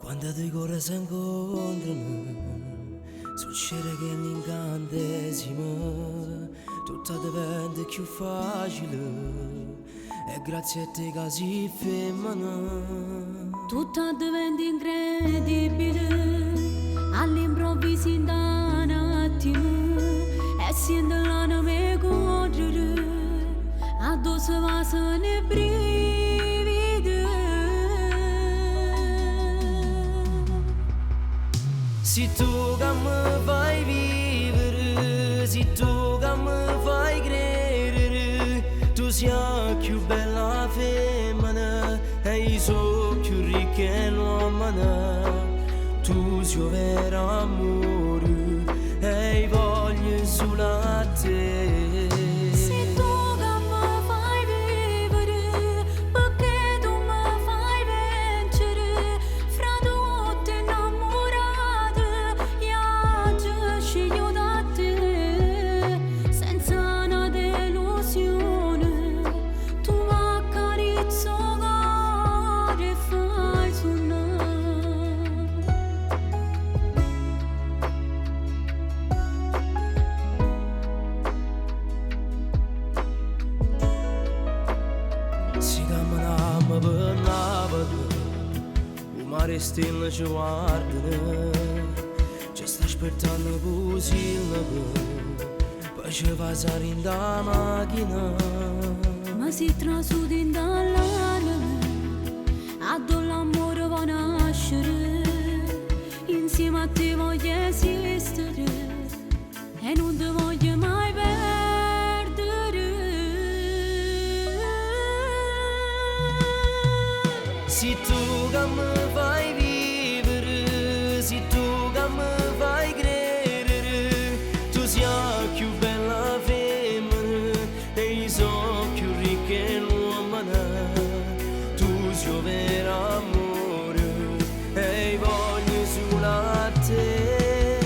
Quando due cuori si incontrano, succede che l'incantesimo tutto diventa più facile. E grazie a te che si femmina tutto diventa incredibile, all'improvviso in un attimo, e sento l'anima correre, addosso passano i brividi. Se tu che mi fai vivere, se tu che mi fai credere, tu sei più bella femmina e io sono più ricca e l'uomo. Tu sei vero amore e voglio solo a te. Se tu che mi fai vivere, perché tu mi fai vincere, fra tutte innamorate, io sceglio da te, senza una delusione, tu mi accarezzi il cuore e fai suonare. Si camminava per Napoli, il mare stelle ci guardano, ci sta aspettando così, poi ci va in da macchina. Ma si trasuda in dall'anima, addo l'amore va nascere, insieme a te voglio esistere e non ti voglio mai perdere. Se tu che mi fai vivere, se tu che mi fai credere, tu sei più bella femmina e io sono più ricca e l'uomo. Tu sei vero amore e voglio solo a te.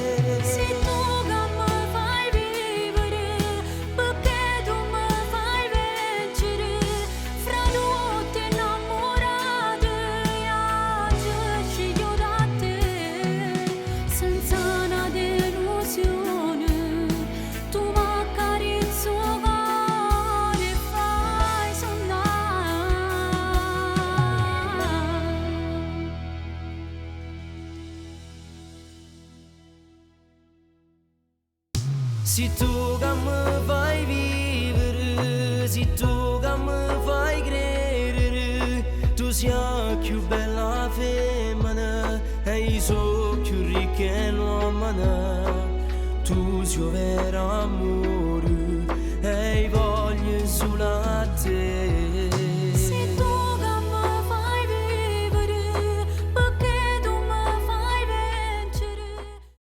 Se tu che mi fai vivere, perché tu mi fai vincere, fra tutte innamorate, io sceglio da te, senza una delusione, tu mi accarezzi il cuore e fai suonare. Se tu che mi fai vivere, se tu che mi fai credere, tu sei più bella femmina e io sono più ricca e l'uomo. Tu sei vero amore e voglio solo a te.